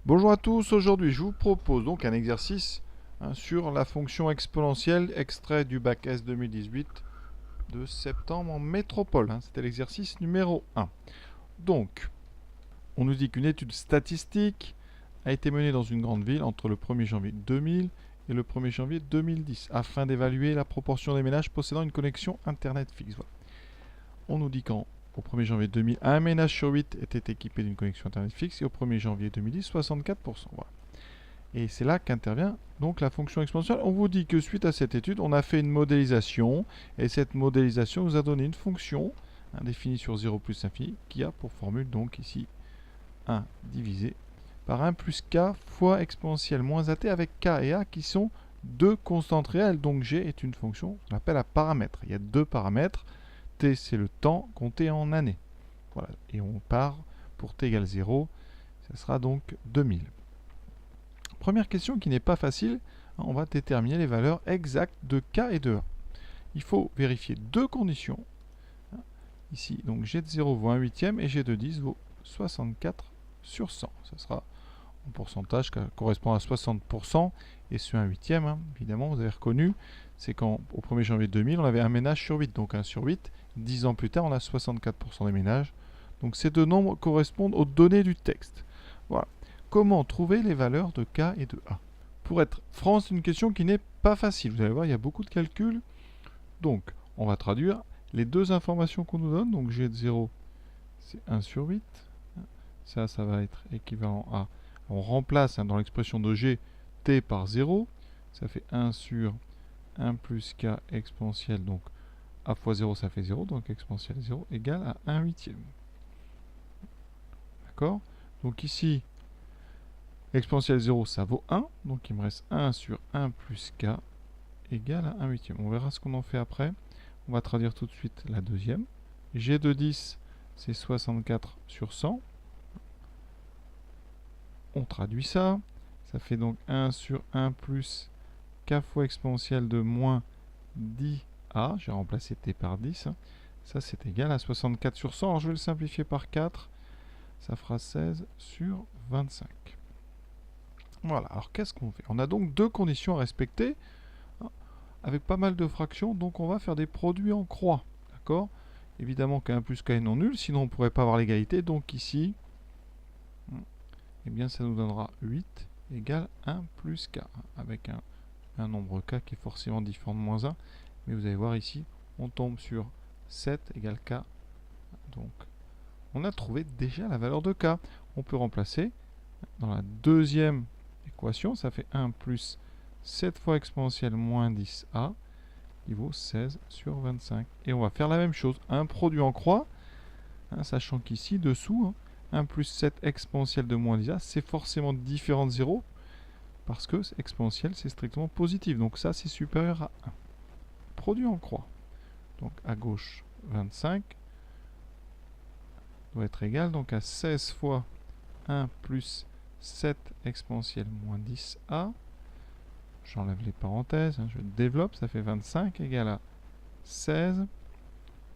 Bonjour à tous, aujourd'hui je vous propose donc un exercice sur la fonction exponentielle extrait du bac S 2018 de septembre en métropole. C'était l'exercice numéro 1. Donc, on nous dit qu'une étude statistique a été menée dans une grande ville entre le 1er janvier 2000 et le 1er janvier 2010 afin d'évaluer la proportion des ménages possédant une connexion Internet fixe. Voilà. On nous dit qu'au 1er janvier 2000, un ménage sur 8 était équipé d'une connexion Internet fixe et au 1er janvier 2010, 64%. Voilà. Et c'est là qu'intervient donc la fonction exponentielle. On vous dit que suite à cette étude, on a fait une modélisation et cette modélisation nous a donné une fonction définie sur 0 plus infini qui a pour formule donc ici 1 divisé par 1 plus k fois exponentielle moins at avec k et a qui sont deux constantes réelles. Donc g est une fonction qu'on appelle à paramètre. Il y a deux paramètres. T c'est le temps compté en années. Voilà. Et on part pour t égale 0. Ça sera donc 2000. Première question qui n'est pas facile, on va déterminer les valeurs exactes de k et de a. Il faut vérifier deux conditions. Ici, donc g de 0 vaut 1 huitième et g de 10 vaut 64 sur 100. Ça sera en pourcentage qui correspond à 60%. Et ce 1 huitième, évidemment, vous avez reconnu, c'est qu'au 1er janvier 2000, on avait un ménage sur 8. Donc 1 sur 8, 10 ans plus tard, on a 64% des ménages. Donc ces deux nombres correspondent aux données du texte. Voilà. Comment trouver les valeurs de k et de a? Pour être franc, c'est une question qui n'est pas facile. Vous allez voir, il y a beaucoup de calculs. Donc, on va traduire les deux informations qu'on nous donne. Donc, g de 0, c'est 1 sur 8. Ça va être équivalent à... On remplace dans l'expression de g, t par 0. Ça fait 1 sur 1 plus k exponentielle. Donc, a fois 0, ça fait 0. Donc, exponentielle 0 égale à 1 huitième. D'accord? Donc, ici... Exponentielle 0, ça vaut 1. Donc il me reste 1 sur 1 plus k égale à 1 huitième. On verra ce qu'on en fait après. On va traduire tout de suite la deuxième. G de 10, c'est 64 sur 100. On traduit ça. Ça fait donc 1 sur 1 plus k fois exponentielle de moins 10a. J'ai remplacé t par 10. Ça, c'est égal à 64 sur 100. Alors je vais le simplifier par 4. Ça fera 16 sur 25. Voilà, alors qu'est-ce qu'on fait? On a donc deux conditions à respecter, avec pas mal de fractions, donc on va faire des produits en croix, d'accord? Évidemment qu'un plus k est non nul, sinon on ne pourrait pas avoir l'égalité, donc ici, eh bien ça nous donnera 8 égale 1 plus k, avec un nombre k qui est forcément différent de moins 1, mais vous allez voir ici, on tombe sur 7 égale k, donc on a trouvé déjà la valeur de k. On peut remplacer dans la deuxième équation, ça fait 1 plus 7 fois exponentielle moins 10a qui vaut 16 sur 25. Et on va faire la même chose, un produit en croix, sachant qu'ici, dessous, 1 plus 7 exponentielle de moins 10a, c'est forcément différent de 0, parce que exponentielle, c'est strictement positif. Donc ça, c'est supérieur à 1. Produit en croix. Donc à gauche, 25 doit être égal donc à 16 fois 1 plus 7 exponentielle moins 10a. J'enlève les parenthèses, je développe, ça fait 25 égale à 16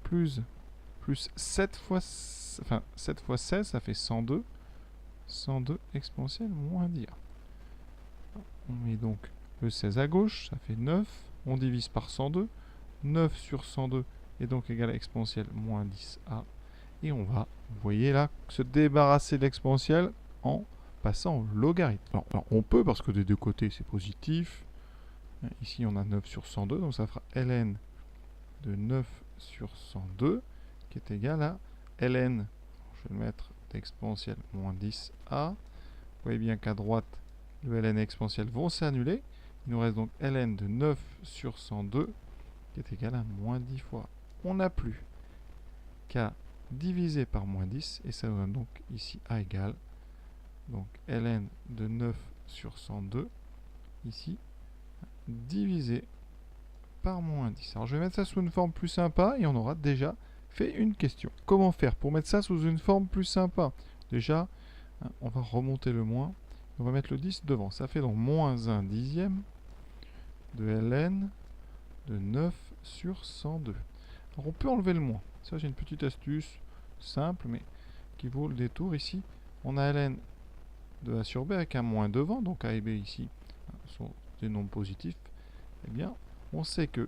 plus 7 fois 16, ça fait 102. 102 exponentielle moins 10a. On met donc le 16 à gauche, ça fait 9. On divise par 102. 9 sur 102 est donc égal à exponentielle moins 10a. Et on va, vous voyez là, se débarrasser de l'exponentielle en passant au logarithme. Alors, on peut, parce que des deux côtés c'est positif. Ici on a 9 sur 102, donc ça fera ln de 9 sur 102 qui est égal à ln, je vais le mettre d'exponentielle moins 10a. Vous voyez bien qu'à droite, le ln et exponentielle vont s'annuler. Il nous reste donc ln de 9 sur 102 qui est égal à moins 10 fois. On n'a plus qu'à diviser par moins 10 et ça donne donc ici a égale donc ln de 9 sur 102 ici divisé par moins 10. Alors je vais mettre ça sous une forme plus sympa et on aura déjà fait une question. Comment faire pour mettre ça sous une forme plus sympa? Déjà, on va remonter le moins. On va mettre le 10 devant. Ça fait donc moins 1 dixième de ln de 9 sur 102. Alors on peut enlever le moins. Ça, j'ai une petite astuce simple, mais qui vaut le détour ici. On a ln de a sur b avec un moins devant, donc a et b ici sont des nombres positifs, eh bien, on sait que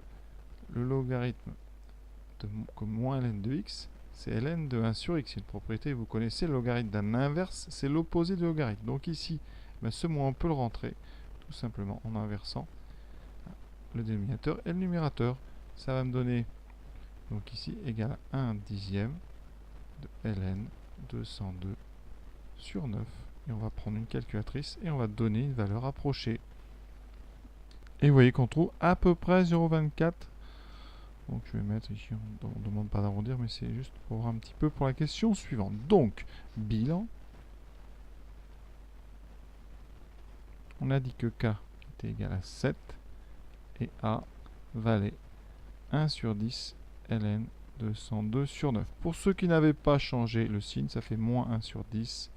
le logarithme de moins ln de x, c'est ln de 1 sur x. C'est une propriété, vous connaissez, le logarithme d'un inverse, c'est l'opposé du logarithme. Donc ici, ce moins, on peut le rentrer, tout simplement, en inversant le dénominateur et le numérateur. Ça va me donner, donc ici, égal à 1 dixième de ln 202 sur 9. Et on va prendre une calculatrice et on va donner une valeur approchée. Et vous voyez qu'on trouve à peu près 0,24. Donc je vais mettre ici, on ne demande pas d'arrondir, mais c'est juste pour voir un petit peu pour la question suivante. Donc, bilan. On a dit que k était égal à 7 et a valait 1 sur 10 ln 202 sur 9. Pour ceux qui n'avaient pas changé le signe, ça fait moins 1 sur 10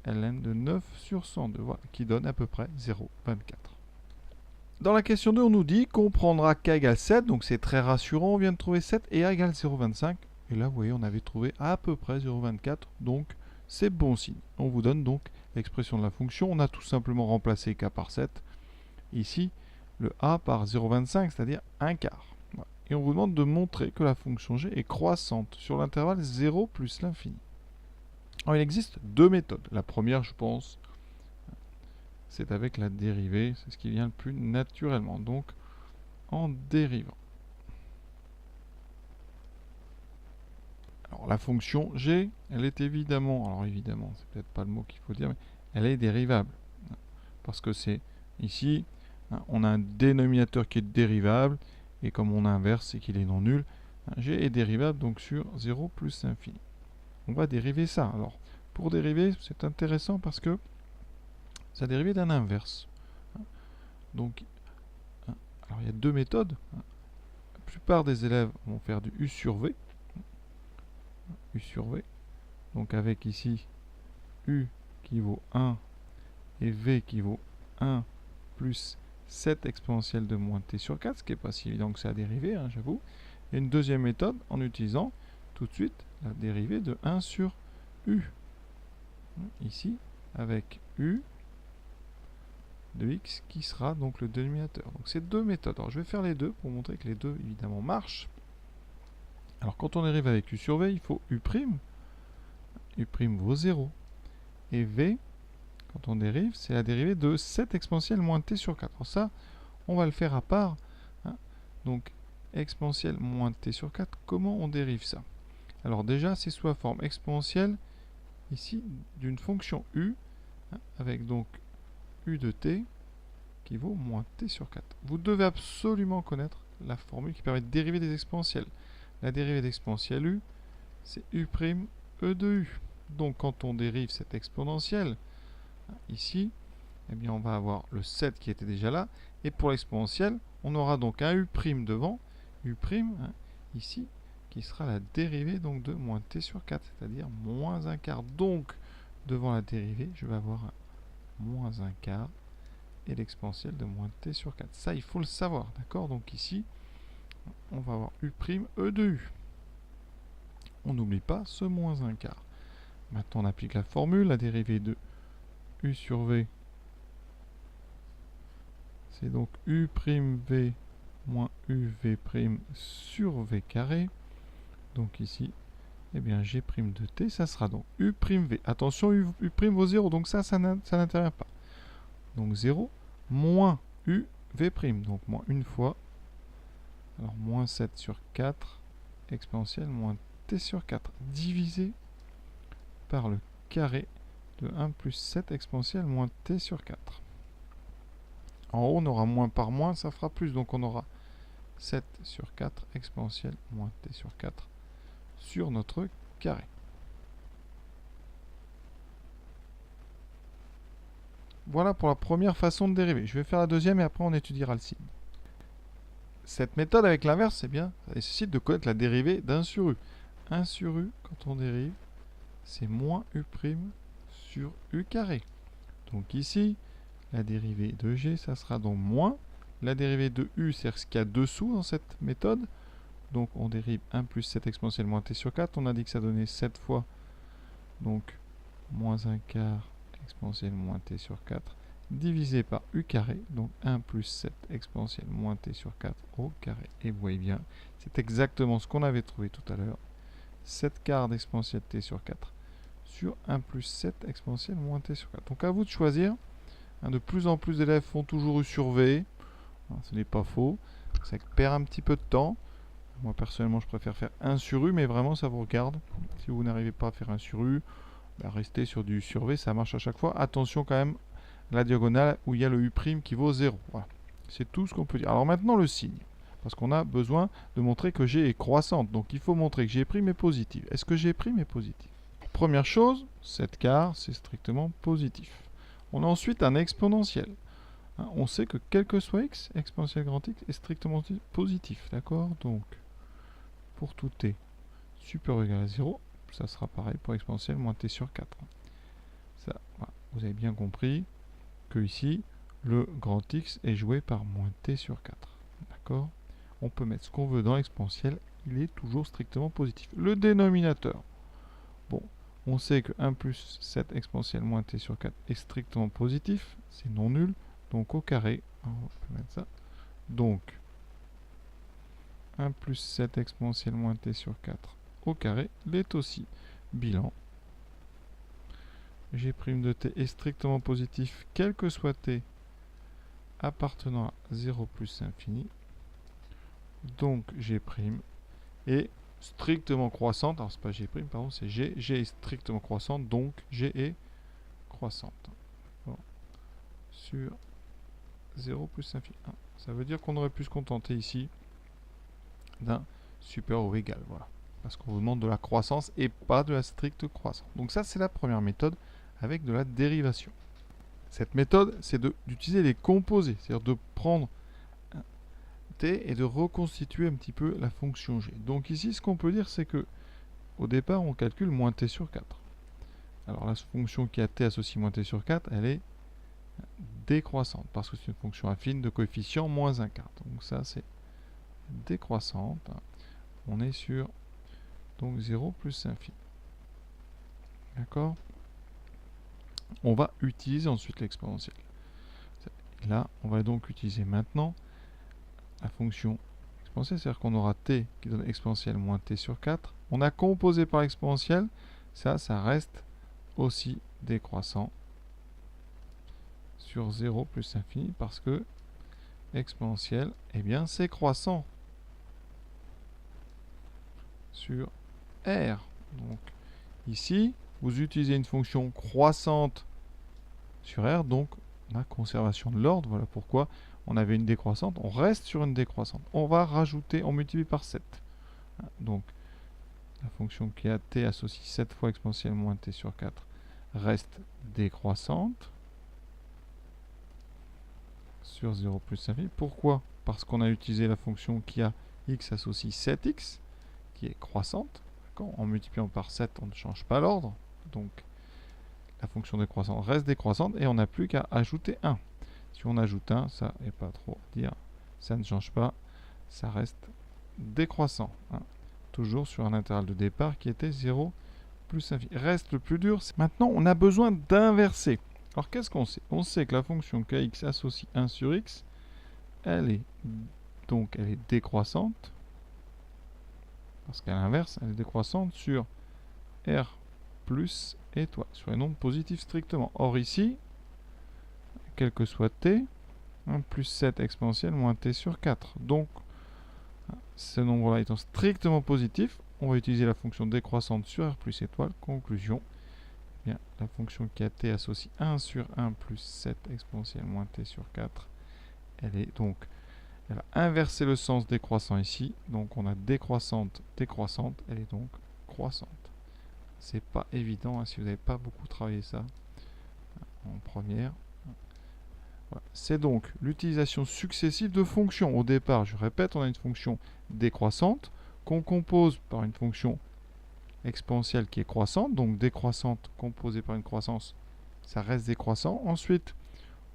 ln de 9 sur 102, voilà, qui donne à peu près 0,24. Dans la question 2, on nous dit qu'on prendra k égale 7, donc c'est très rassurant, on vient de trouver 7, et a égale 0,25. Et là, vous voyez, on avait trouvé à peu près 0,24, donc c'est bon signe. On vous donne donc l'expression de la fonction. On a tout simplement remplacé k par 7. Ici, le a par 0,25, c'est-à-dire 1 quart. Voilà. Et on vous demande de montrer que la fonction g est croissante sur l'intervalle 0 plus l'infini. Alors, il existe deux méthodes. La première, je pense, c'est avec la dérivée, c'est ce qui vient le plus naturellement, donc en dérivant. Alors la fonction g, elle est évidemment, alors évidemment, c'est peut-être pas le mot qu'il faut dire, mais elle est dérivable. Parce que c'est ici, on a un dénominateur qui est dérivable, et comme on inverse, c'est qu'il est non nul, g est dérivable donc sur 0 plus l'infini. On va dériver ça. Alors, pour dériver, c'est intéressant parce que ça dérive d'un inverse. Donc, alors il y a deux méthodes. La plupart des élèves vont faire du u sur v. U sur v. Donc avec ici u qui vaut 1 et v qui vaut 1 plus 7 exponentielle de moins t sur 4, ce qui n'est pas si évident que ça à dériver, j'avoue. Et une deuxième méthode en utilisant tout de suite la dérivée de 1 sur u. Ici, avec u de x qui sera donc le dénominateur. Donc c'est deux méthodes. Alors je vais faire les deux pour montrer que les deux évidemment marchent. Alors quand on dérive avec u sur v, il faut u'. U' vaut 0. Et v, quand on dérive, c'est la dérivée de 7 exponentielle moins t sur 4. Alors ça, on va le faire à part. Donc exponentielle moins t sur 4, comment on dérive ça? Alors déjà, c'est sous la forme exponentielle, ici, d'une fonction u, avec donc u de t qui vaut moins t sur 4. Vous devez absolument connaître la formule qui permet de dériver des exponentielles. La dérivée d'exponentielle u, c'est u' e de u. Donc quand on dérive cette exponentielle, ici, eh bien on va avoir le 7 qui était déjà là. Et pour l'exponentielle, on aura donc un u' devant, u', ici, qui sera la dérivée donc de moins t sur 4, c'est-à-dire moins un quart. Donc, devant la dérivée, je vais avoir un moins un quart et l'exponentielle de moins t sur 4. Ça, il faut le savoir, d'accord? Donc ici, on va avoir u' e de u. On n'oublie pas ce moins un quart. Maintenant, on applique la formule, la dérivée de u sur v, c'est donc u'v moins uv' sur v carré. Donc ici, eh bien g' de t, ça sera donc u'v. Attention, u' vaut 0, donc ça n'intervient pas. Donc 0 moins uv', donc moins une fois. Alors moins 7 sur 4, exponentielle moins t sur 4, divisé par le carré de 1 plus 7 exponentielle moins t sur 4. En haut, on aura moins par moins, ça fera plus. Donc on aura 7 sur 4 exponentielle moins t sur 4 sur notre carré. Voilà pour la première façon de dériver. Je vais faire la deuxième et après on étudiera le signe. Cette méthode avec l'inverse, c'est bien, ça nécessite de connaître la dérivée d'un sur u. 1 sur u, quand on dérive, c'est moins u' sur u carré. Donc ici, la dérivée de g, ça sera donc moins. La dérivée de u, c'est ce qu'il y a dessous dans cette méthode. Donc on dérive 1 plus 7 exponentielle moins t sur 4. On a dit que ça donnait 7 fois. Donc moins un quart exponentielle moins t sur 4 divisé par u carré, donc 1 plus 7 exponentielle moins t sur 4 au carré. Et vous voyez bien, c'est exactement ce qu'on avait trouvé tout à l'heure. 7 quarts d'exponentielle t sur 4 sur 1 plus 7 exponentielle moins t sur 4. Donc à vous de choisir. De plus en plus d'élèves font toujours u sur v. Ce n'est pas faux. Ça perd un petit peu de temps. Moi personnellement je préfère faire 1 sur u, mais vraiment ça vous regarde. Si vous n'arrivez pas à faire 1 sur u, restez sur du u sur v, ça marche à chaque fois. Attention quand même à la diagonale où il y a le u' qui vaut 0. Voilà. C'est tout ce qu'on peut dire. Alors maintenant le signe. Parce qu'on a besoin de montrer que g est croissante. Donc il faut montrer que g' est positive. Est-ce que g' est positive? Première chose, 7 quarts, c'est strictement positif. On a ensuite un exponentiel. On sait que quel que soit x, exponentielle grand X est strictement positif. D'accord? Donc, pour tout t supérieur ou égal à 0, ça sera pareil pour exponentielle moins t sur 4. Ça, voilà. Vous avez bien compris que ici, le grand X est joué par moins t sur 4. D'accord? On peut mettre ce qu'on veut dans l'exponentielle, il est toujours strictement positif. Le dénominateur. Bon, on sait que 1 plus 7 exponentielle moins t sur 4 est strictement positif, c'est non nul, donc au carré, on peut mettre ça, donc 1 plus 7 exponentielle moins t sur 4 au carré l'est aussi. Bilan, g' de t est strictement positif, quel que soit t appartenant à 0 plus infini, donc g' est strictement croissante, alors c'est pas g', pardon, c'est g, g est strictement croissante, donc g est croissante. Bon. Sur 0 plus infini 1. Ça veut dire qu'on aurait pu se contenter ici d'un supérieur ou égal, voilà. Parce qu'on vous demande de la croissance et pas de la stricte croissance. Donc ça, c'est la première méthode avec de la dérivation. Cette méthode, c'est d'utiliser les composés, c'est-à-dire de prendre t et de reconstituer un petit peu la fonction g. Donc ici, ce qu'on peut dire, c'est que au départ, on calcule moins t sur 4. Alors la fonction qui a t associée moins t sur 4, elle est décroissante, parce que c'est une fonction affine de coefficient moins 1 quart. Donc ça, c'est décroissante. On est sur donc 0 plus infini. D'accord? On va utiliser ensuite l'exponentielle. Là, on va donc utiliser maintenant la fonction exponentielle, c'est-à-dire qu'on aura t qui donne exponentielle moins t sur 4. On a composé par exponentielle, ça reste aussi décroissant sur 0 plus infini, parce que exponentielle, eh bien, c'est croissant sur R. Donc, ici, vous utilisez une fonction croissante sur R, donc on a conservation de l'ordre. Voilà pourquoi on avait une décroissante. On reste sur une décroissante. On va rajouter, on multiplie par 7. Donc, la fonction qui a t associe 7 fois exponentielle moins t sur 4 reste décroissante sur 0 plus infini. Pourquoi? Parce qu'on a utilisé la fonction qui a x associe 7x, qui est croissante. En multipliant par 7, on ne change pas l'ordre. Donc, la fonction décroissante reste décroissante et on n'a plus qu'à ajouter 1. Si on ajoute 1, ça n'est pas trop à dire. Ça ne change pas, ça reste décroissant. Toujours sur un intervalle de départ qui était 0 plus infini. Reste le plus dur. Maintenant, on a besoin d'inverser. Alors, qu'est-ce qu'on sait? On sait que la fonction kx associe 1 sur x, elle est décroissante. Parce qu'à l'inverse, elle est décroissante sur R plus étoile, sur les nombres positifs strictement. Or ici, quel que soit t, 1 plus 7 exponentielle moins t sur 4. Donc, ce nombre-là étant strictement positif, on va utiliser la fonction décroissante sur R plus étoile. Conclusion, eh bien, la fonction qui a t associe 1 sur 1 plus 7 exponentielle moins t sur 4, elle a inversé le sens décroissant ici, donc on a décroissante, décroissante, elle est donc croissante. C'est pas évident si vous n'avez pas beaucoup travaillé ça en première. Voilà. C'est donc l'utilisation successive de fonctions. Au départ, je répète, on a une fonction décroissante qu'on compose par une fonction exponentielle qui est croissante, donc décroissante composée par une croissance, ça reste décroissant. Ensuite,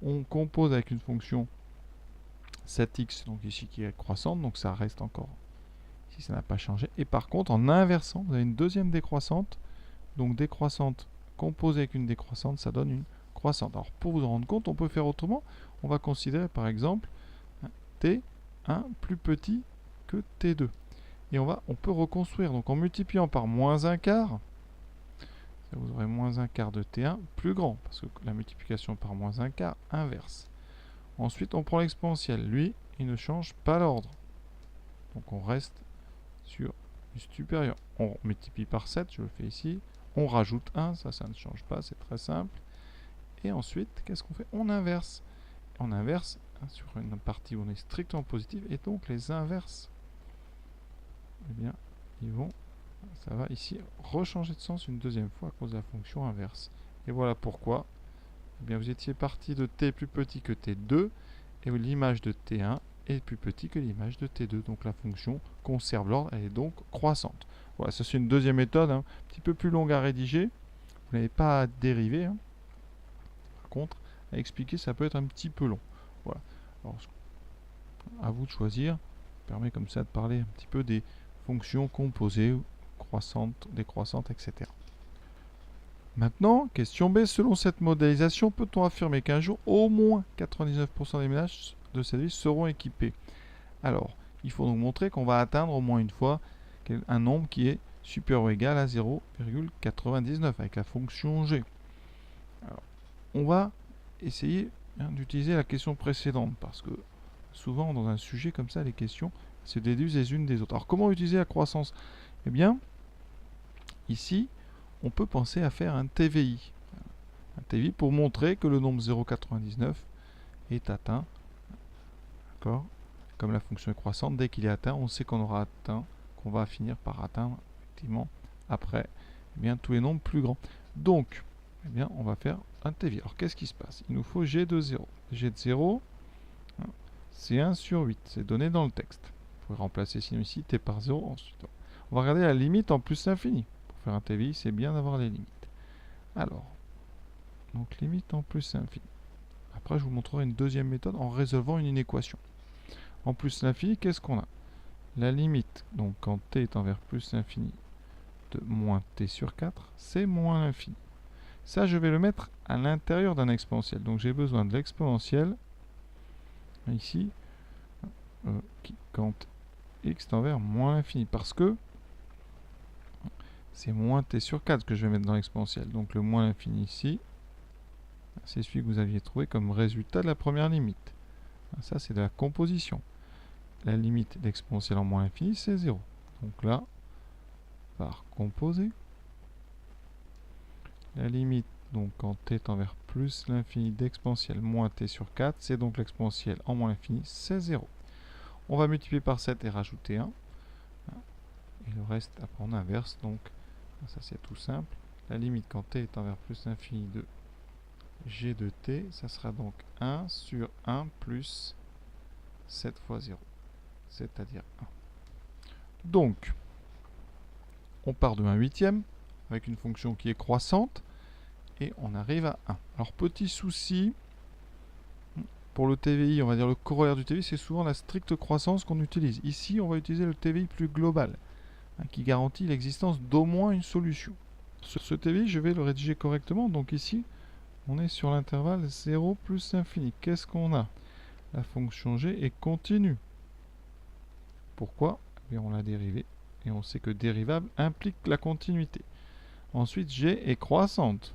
on compose avec une fonction 7x, donc ici qui est croissante, donc ça reste encore, ici ça n'a pas changé. Et par contre, en inversant, vous avez une deuxième décroissante, donc décroissante composée avec une décroissante, ça donne une croissante. Alors pour vous en rendre compte, on peut faire autrement. On va considérer par exemple T1 plus petit que T2. Et on peut reconstruire. Donc en multipliant par moins un quart, vous aurez moins un quart de T1 plus grand, parce que la multiplication par moins un quart inverse. Ensuite, on prend l'exponentiel. Lui, il ne change pas l'ordre. Donc on reste sur du supérieur. On multiplie par 7, je le fais ici. On rajoute 1, ça ne change pas, c'est très simple. Et ensuite, qu'est-ce qu'on fait? On inverse. On inverse sur une partie où on est strictement positif, et donc les inverses, eh bien, ça va ici rechanger de sens une deuxième fois à cause de la fonction inverse. Et voilà pourquoi eh bien, vous étiez parti de t plus petit que t2, et l'image de t1 est plus petit que l'image de t2. Donc la fonction conserve l'ordre, elle est donc croissante. Voilà, ça c'est une deuxième méthode, un petit peu plus longue à rédiger. Vous n'avez pas à dériver. Par contre, à expliquer, ça peut être un petit peu long. Voilà. Alors, à vous de choisir. Ça permet comme ça de parler un petit peu des fonctions composées, croissantes, décroissantes, etc. Maintenant, question B. Selon cette modélisation, peut-on affirmer qu'un jour, au moins 99% des ménages de cette ville seront équipés? Alors, il faut donc montrer qu'on va atteindre au moins une fois un nombre qui est supérieur ou égal à 0,99 avec la fonction G. Alors, on va essayer d'utiliser la question précédente parce que souvent dans un sujet comme ça, les questions se déduisent les unes des autres. Alors, comment utiliser la croissance? Eh bien, ici, on peut penser à faire un TVI. Un TVI pour montrer que le nombre 0,99 est atteint. D'accord? Comme la fonction est croissante, dès qu'il est atteint, on sait qu'on aura atteint, qu'on va finir par atteindre, effectivement, après, eh bien, tous les nombres plus grands. Donc, eh bien, on va faire un TVI. Alors, qu'est-ce qui se passe? Il nous faut G de 0. G de 0, c'est 1 sur 8. C'est donné dans le texte. Vous pouvez remplacer sinon ici T par 0 ensuite. On va regarder la limite en plus l'infini. Pour faire un TVI, c'est bien d'avoir les limites. Alors, donc limite en plus l'infini. Après, je vous montrerai une deuxième méthode en résolvant une inéquation. En plus l'infini, qu'est-ce qu'on a? La limite, donc quand t est envers plus l'infini de moins t sur 4, c'est moins l'infini. Ça, je vais le mettre à l'intérieur d'un exponentiel. Donc j'ai besoin de l'exponentiel, ici, quand x est envers moins l'infini. Parce que c'est moins t sur 4 que je vais mettre dans l'exponentiel. Donc le moins l'infini ici, c'est celui que vous aviez trouvé comme résultat de la première limite. Ça, c'est de la composition. La limite d'exponentielle en moins l'infini, c'est 0. Donc là, par composer, la limite, donc quand t est envers plus l'infini d'exponentielle moins t sur 4, c'est donc l'exponentielle en moins l'infini, c'est 0. On va multiplier par 7 et rajouter 1. Et le reste, après on inverse, donc ça c'est tout simple. La limite quand t est envers plus l'infini de g de t, ça sera donc 1 sur 1 plus 7 fois 0, c'est-à-dire 1. Donc, on part de 1/8 avec une fonction qui est croissante et on arrive à 1. Alors, petit souci, pour le TVI, on va dire le corollaire du TVI, c'est souvent la stricte croissance qu'on utilise. Ici, on va utiliser le TVI plus global, qui garantit l'existence d'au moins une solution. Ce TVI, je vais le rédiger correctement. Donc ici, on est sur l'intervalle 0 plus infini. Qu'est-ce qu'on a? La fonction g est continue. Pourquoi? Eh bien, on l'a dérivée. Et on sait que dérivable implique la continuité. Ensuite, g est croissante.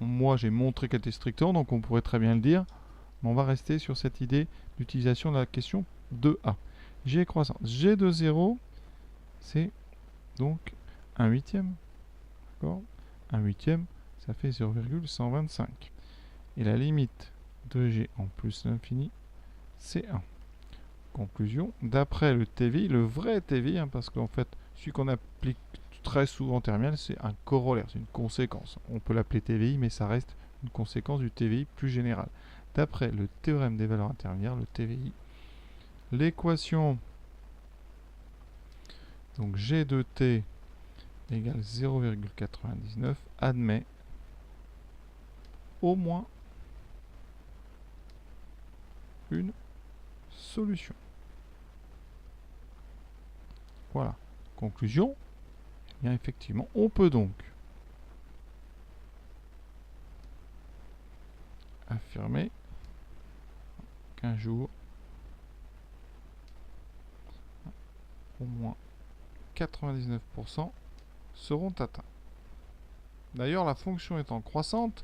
Moi, j'ai montré qu'elle était strictement, donc on pourrait très bien le dire. Mais on va rester sur cette idée d'utilisation de la question 2a. G est croissante. G de 0, c'est donc 1/8. D'accord? 1/8, ça fait 0,125. Et la limite de g en plus l'infini, c'est 1. Conclusion, d'après le TVI, le vrai TVI, parce qu'en fait, celui qu'on applique très souvent en terminale, c'est un corollaire, c'est une conséquence. On peut l'appeler TVI, mais ça reste une conséquence du TVI plus général. D'après le théorème des valeurs intermédiaires, le TVI, l'équation donc G de T égale 0,99 admet au moins une solution. Voilà. Conclusion, eh bien effectivement, on peut donc affirmer qu'un jour, au moins 99% seront atteints. D'ailleurs, la fonction étant croissante,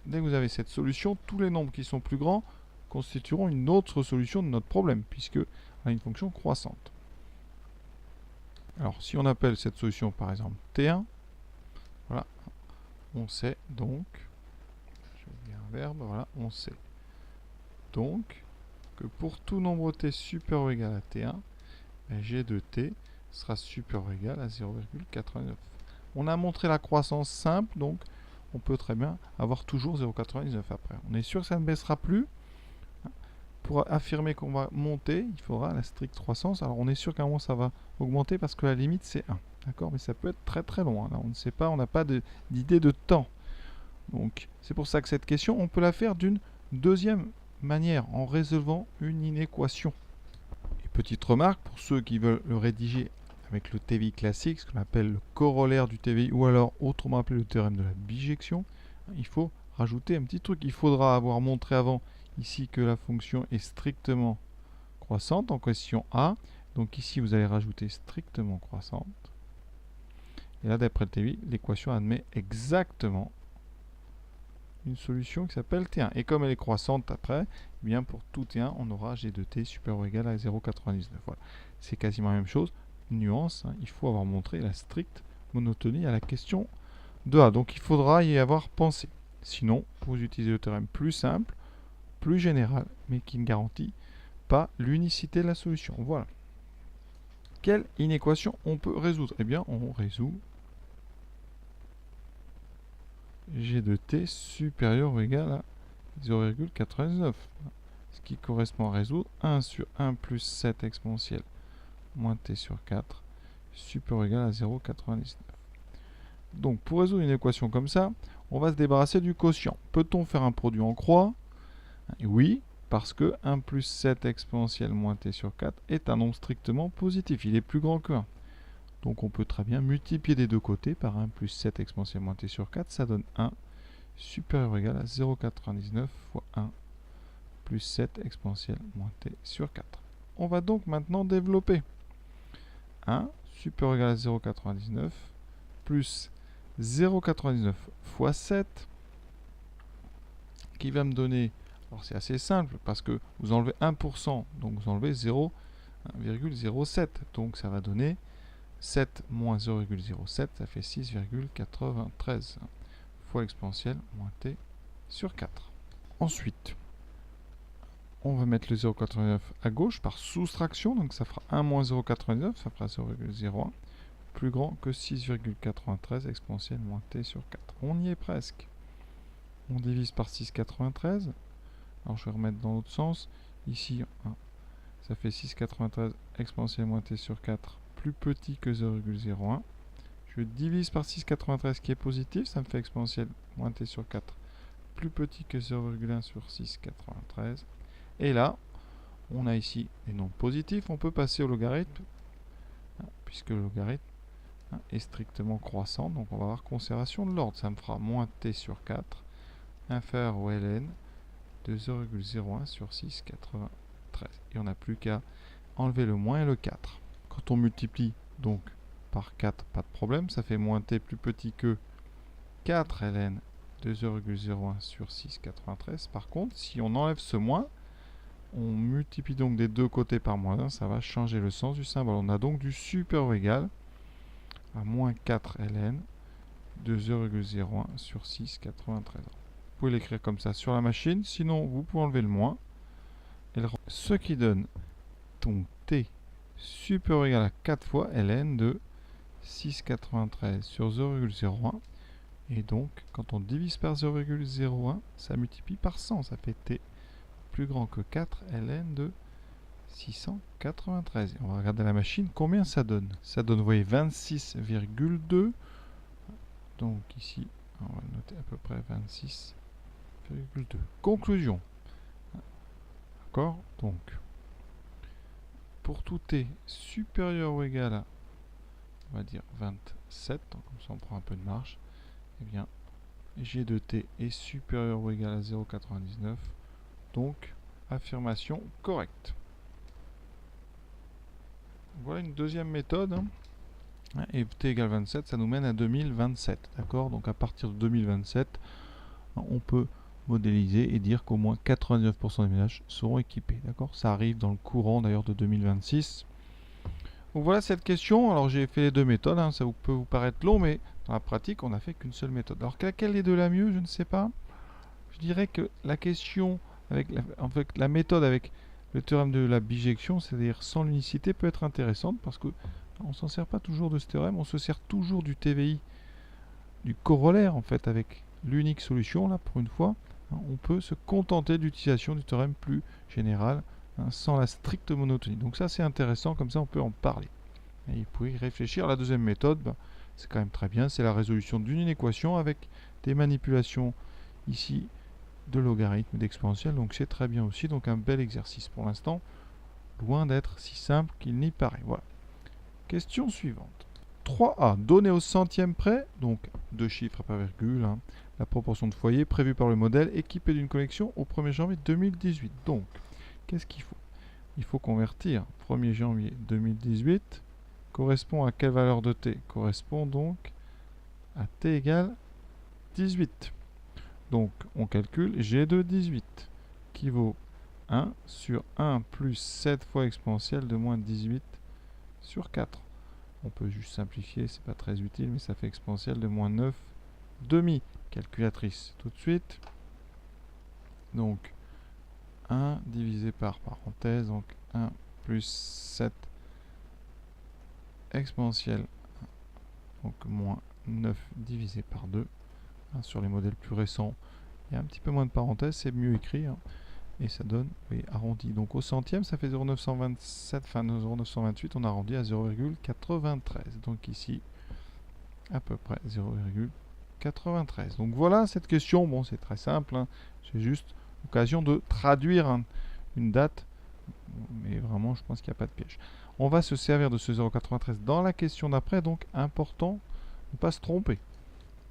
dès que vous avez cette solution, tous les nombres qui sont plus grands constitueront une autre solution de notre problème, puisque on a une fonction croissante. Alors, si on appelle cette solution par exemple T1, voilà, on sait donc, je vais dire un verbe, voilà, on sait donc que pour tout nombre t supérieur ou égal à T1, g de t sera supérieur ou égal à 0,89. On a montré la croissance simple, donc on peut très bien avoir toujours 0,99 après. On est sûr que ça ne baissera plus. Pour affirmer qu'on va monter, il faudra la stricte croissance. Alors on est sûr qu'à un moment ça va augmenter parce que la limite c'est 1. D'accord? Mais ça peut être très très loin. Là, on ne sait pas, on n'a pas d'idée de temps. Donc c'est pour ça que cette question, on peut la faire d'une deuxième manière, en résolvant une inéquation. Et petite remarque, pour ceux qui veulent le rédiger avec le TVI classique, ce qu'on appelle le corollaire du TVI, ou alors autrement appelé le théorème de la bijection, il faut rajouter un petit truc. Il faudra avoir montré avant ici que la fonction est strictement croissante en question A. Donc ici, vous allez rajouter strictement croissante. Et là, d'après le TVI, l'équation admet exactement une solution qui s'appelle T1. Et comme elle est croissante après, eh bien pour tout T1, on aura G de T supérieur ou égal à 0,99. Voilà. C'est quasiment la même chose. Nuance, hein, il faut avoir montré la stricte monotonie à la question de A. Donc il faudra y avoir pensé. Sinon, vous utilisez le théorème plus simple, plus général, mais qui ne garantit pas l'unicité de la solution. Voilà. Quelle inéquation on peut résoudre? Eh bien, on résout G de t supérieur ou égal à 0,99. Ce qui correspond à résoudre 1 sur 1 plus 7 exponentielle moins t sur 4 supérieur ou égal à 0,99. Donc pour résoudre une équation comme ça, on va se débarrasser du quotient. Peut-on faire un produit en croix? Oui, parce que 1 plus 7 exponentielle moins t sur 4 est un nombre strictement positif. Il est plus grand que 1. Donc on peut très bien multiplier des deux côtés par 1 plus 7 exponentielle moins t sur 4. Ça donne 1 supérieur ou égal à 0,99 fois 1 plus 7 exponentielle moins t sur 4. On va donc maintenant développer 1 supérieur ou égal à 0,99 plus 0,99 fois 7 qui va me donner, alors c'est assez simple parce que vous enlevez 1%, donc vous enlevez 0,07, donc ça va donner 7 moins 0,07, ça fait 6,93 fois exponentielle moins t sur 4. Ensuite, on va mettre le 0,89 à gauche par soustraction, donc ça fera 1 moins 0,99, ça fera 0,01, plus grand que 6,93 exponentielle moins t sur 4. On y est presque. On divise par 6,93. Alors je vais remettre dans l'autre sens. Ici, ça fait 6,93 exponentielle moins t sur 4 plus petit que 0,01. Je divise par 6,93 qui est positif, ça me fait exponentielle moins t sur 4 plus petit que 0,1 sur 6,93. Et là, on a ici des nombres positifs, on peut passer au logarithme, puisque le logarithme est strictement croissant, donc on va avoir conservation de l'ordre. Ça me fera moins t sur 4 inférieur au ln de 0,01 sur 6,93. Et on n'a plus qu'à enlever le moins et le 4. Quand on multiplie donc par 4, pas de problème, ça fait moins t plus petit que 4 ln de 0,01 sur 6,93. Par contre, si on enlève ce moins, on multiplie donc des deux côtés par moins 1, ça va changer le sens du symbole. On a donc du supérieur ou égal à moins 4 ln de 0,01 sur 6,93. Vous pouvez l'écrire comme ça sur la machine, sinon vous pouvez enlever le moins. Ce qui donne donc t supérieur ou égal à 4 fois ln de 6,93 sur 0,01. Et donc, quand on divise par 0,01, ça multiplie par 100. Ça fait t plus grand que 4 ln de 693. Et on va regarder la machine, combien ça donne. Ça donne, vous voyez, 26,2. Donc ici, on va noter à peu près 26,2. Conclusion. D'accord? Donc, pour tout t supérieur ou égal à, on va dire, 27, donc comme ça on prend un peu de marge, eh bien, G de t est supérieur ou égal à 0,99. Donc, affirmation correcte. Voilà une deuxième méthode. Et t égale 27, ça nous mène à 2027. D'accord? Donc à partir de 2027, on peut modéliser et dire qu'au moins 99% des ménages seront équipés. D'accord? Ça arrive dans le courant d'ailleurs de 2026. Donc voilà cette question. Alors j'ai fait les deux méthodes. Ça peut vous paraître long, mais dans la pratique, on n'a fait qu'une seule méthode. Alors laquelle des deux la mieux? Je ne sais pas. Je dirais que la question avec la méthode avec le théorème de la bijection, c'est-à-dire sans l'unicité, peut être intéressante parce que on s'en sert pas toujours de ce théorème, on se sert toujours du TVI, du corollaire en fait, avec l'unique solution, là pour une fois. On peut se contenter d'utilisation du théorème plus général, sans la stricte monotonie. Donc ça c'est intéressant, comme ça on peut en parler. Et vous pouvez y réfléchir. La deuxième méthode, c'est quand même très bien, c'est la résolution d'une équation avec des manipulations ici de logarithme d'exponentielle, donc c'est très bien aussi. Donc un bel exercice pour l'instant, loin d'être si simple qu'il n'y paraît. Voilà. Question suivante. 3a, donné au centième près, donc deux chiffres pas virgule, la proportion de foyers prévue par le modèle équipé d'une connexion au 1er janvier 2018. Donc, qu'est-ce qu'il faut? Il faut convertir 1er janvier 2018 correspond à quelle valeur de t? Correspond donc à t égale 18. Donc, on calcule g de 18, qui vaut 1 sur 1 plus 7 fois exponentielle de moins 18 sur 4. On peut juste simplifier, c'est pas très utile, mais ça fait exponentielle de moins 9 demi. Calculatrice tout de suite. Donc, 1 divisé par parenthèse, donc 1 plus 7 exponentielle, donc moins 9 divisé par 2. Sur les modèles plus récents, il y a un petit peu moins de parenthèses, c'est mieux écrit. Et ça donne, oui, arrondi. Donc au centième, ça fait 0,927, enfin 0,928, on arrondit à 0,93. Donc ici, à peu près 0,93. Donc voilà cette question. Bon, c'est très simple. C'est juste l'occasion de traduire une date. Mais vraiment, je pense qu'il n'y a pas de piège. On va se servir de ce 0,93 dans la question d'après. Donc important de ne pas se tromper.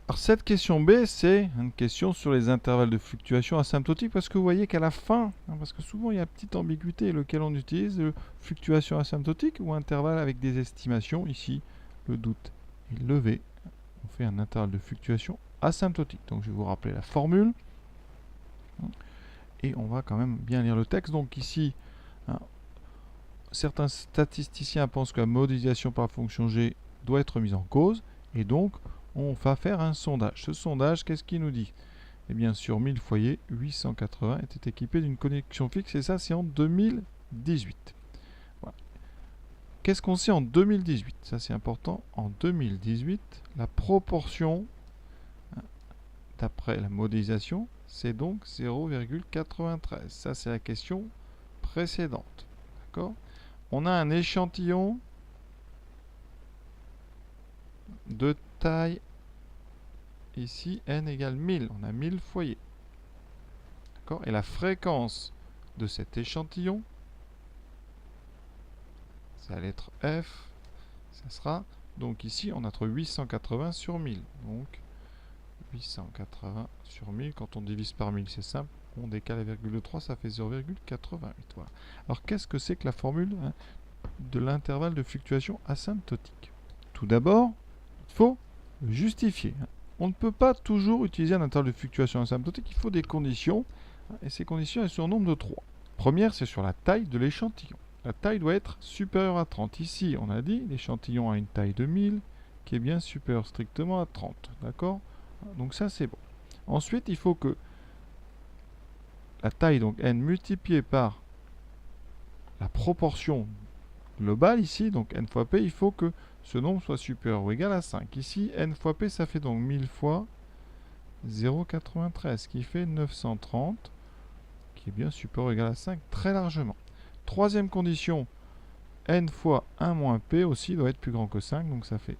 Alors cette question B, c'est une question sur les intervalles de fluctuation asymptotiques, parce que vous voyez qu'à la fin, parce que souvent il y a une petite ambiguïté, lequel on utilise, fluctuation asymptotique ou intervalle avec des estimations. Ici, le doute est levé. On fait un intervalle de fluctuation asymptotique. Donc je vais vous rappeler la formule. Et on va quand même bien lire le texte. Donc ici, certains statisticiens pensent que la modélisation par la fonction G doit être mise en cause. Et donc, on va faire un sondage. Ce sondage, qu'est-ce qu'il nous dit? Eh bien, sur 1000 foyers, 880 étaient équipés d'une connexion fixe, et ça, c'est en 2018. Voilà. Qu'est-ce qu'on sait en 2018? Ça, c'est important. En 2018, la proportion, d'après la modélisation, c'est donc 0,93. Ça, c'est la question précédente. D'accord? On a un échantillon de taille ici n égale 1000, on a 1000 foyers. D'accord? Et la fréquence de cet échantillon, c'est la lettre F, ça sera, donc ici on a entre 880 sur 1000. Donc 880 sur 1000, quand on divise par 1000, c'est simple, on décale la virgule de 3, ça fait 0,88. Voilà. Alors qu'est-ce que c'est que la formule de l'intervalle de fluctuation asymptotique? Tout d'abord, il faut justifier. On ne peut pas toujours utiliser un intervalle de fluctuation asymptotique, il faut des conditions, et ces conditions, elles sont au nombre de 3. Première, c'est sur la taille de l'échantillon. La taille doit être supérieure à 30. Ici, on a dit, l'échantillon a une taille de 1000, qui est bien supérieure strictement à 30. D'accord? Donc ça, c'est bon. Ensuite, il faut que la taille, donc n multipliée par la proportion globale, ici, donc n fois p, il faut que ce nombre soit supérieur ou égal à 5. Ici, n fois p, ça fait donc 1000 fois 0,93, qui fait 930, qui est bien supérieur ou égal à 5, très largement. Troisième condition, n fois 1 moins p aussi doit être plus grand que 5, donc ça fait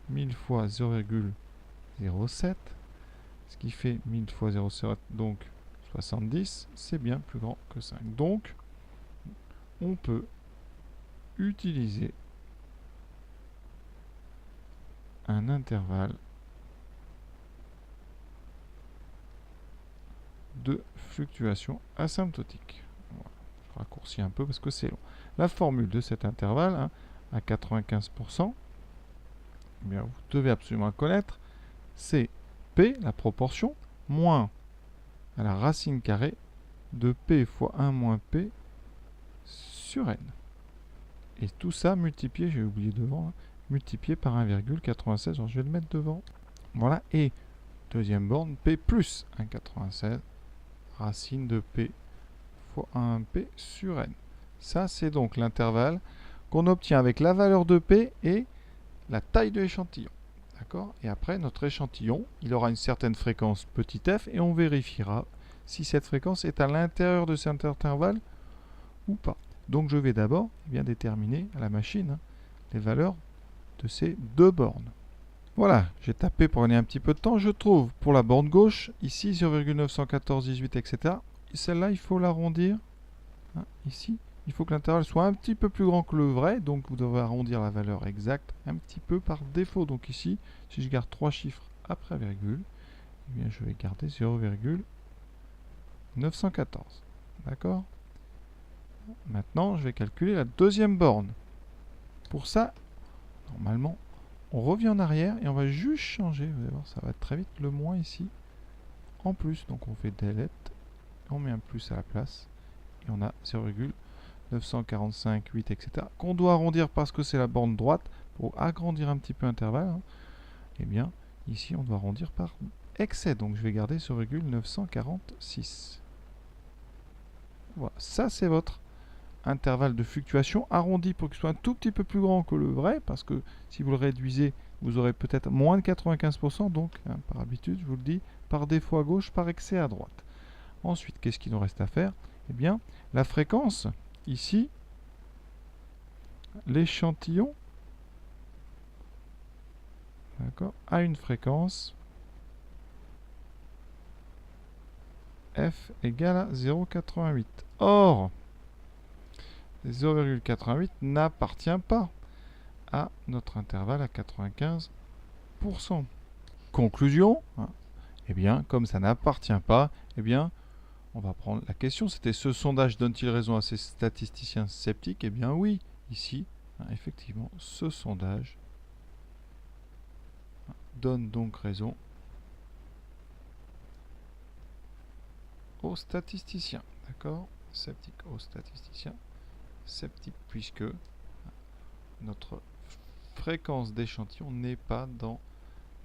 1000 fois 0,07, ce qui fait 1000 fois 0,07, donc 70, c'est bien plus grand que 5. Donc, on peut utiliser un intervalle de fluctuation asymptotique. Voilà. Je raccourcis un peu parce que c'est long. La formule de cet intervalle, hein, à 95%, eh bien, vous devez absolument la connaître, c'est P, la proportion, moins à la racine carrée de P fois 1 moins P sur N. Et tout ça multiplié, j'ai oublié devant, hein, multiplié par 1,96. Alors je vais le mettre devant. Voilà, et deuxième borne, P plus 1,96, racine de P fois 1P sur N. Ça, c'est donc l'intervalle qu'on obtient avec la valeur de P et la taille de l'échantillon. D'accord? Et après, notre échantillon, il aura une certaine fréquence petit f et on vérifiera si cette fréquence est à l'intérieur de cet intervalle ou pas. Donc je vais d'abord déterminer à la machine, hein, les valeurs de ces deux bornes. Voilà, j'ai tapé pour gagner un petit peu de temps. Je trouve pour la borne gauche, ici 0,91418, etc. Celle-là, il faut l'arrondir. Hein, ici, il faut que l'intervalle soit un petit peu plus grand que le vrai. Donc vous devez arrondir la valeur exacte un petit peu par défaut. Donc ici, si je garde 3 chiffres après virgule, eh bien, je vais garder 0,914. D'accord? Maintenant, je vais calculer la deuxième borne. Pour ça, normalement, on revient en arrière et on va juste changer. Vous allez voir, ça va être très vite. Le moins ici, en plus. Donc on fait delete, on met un plus à la place. Et on a 0,945,8, etc. Qu'on doit arrondir parce que c'est la borne droite. Pour agrandir un petit peu l'intervalle, hein, eh bien, ici, on doit arrondir par excès. Donc je vais garder 0,946. Voilà, ça c'est votre intervalle de fluctuation arrondi pour qu'il soit un tout petit peu plus grand que le vrai, parce que si vous le réduisez, vous aurez peut-être moins de 95%, donc hein, par habitude, je vous le dis, par défaut à gauche, par excès à droite. Ensuite, qu'est-ce qu'il nous reste à faire? Eh bien, la fréquence, ici, l'échantillon, d'accord, a une fréquence f égale à 0,88. Or, 0,88 n'appartient pas à notre intervalle à 95%. Conclusion, hein, eh bien, comme ça n'appartient pas, eh bien, on va prendre la question, c'était ce sondage donne-t-il raison à ces statisticiens sceptiques? Eh bien oui, ici, hein, effectivement, ce sondage donne donc raison aux statisticiens. D'accord? Sceptique aux statisticiens. Sceptique puisque notre fréquence d'échantillon n'est pas dans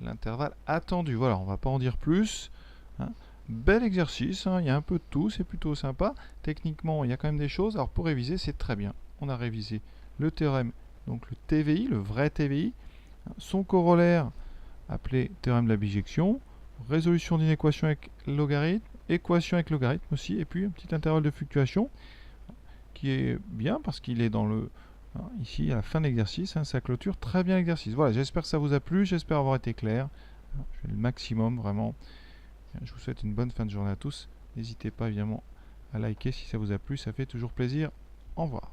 l'intervalle attendu. Voilà, on ne va pas en dire plus. Hein. Bel exercice, hein, il y a un peu de tout, c'est plutôt sympa. Techniquement, il y a quand même des choses. Alors pour réviser, c'est très bien. On a révisé le théorème, donc le TVI, le vrai TVI, son corollaire appelé théorème de la bijection, résolution d'une équation avec logarithme, équation avec logarithme aussi, et puis un petit intervalle de fluctuation qui est bien parce qu'il est dans le... Hein, ici, à la fin de l'exercice, hein, ça clôture très bien l'exercice. Voilà, j'espère que ça vous a plu, j'espère avoir été clair. Je fais le maximum, vraiment. Je vous souhaite une bonne fin de journée à tous. N'hésitez pas évidemment à liker si ça vous a plu, ça fait toujours plaisir. Au revoir.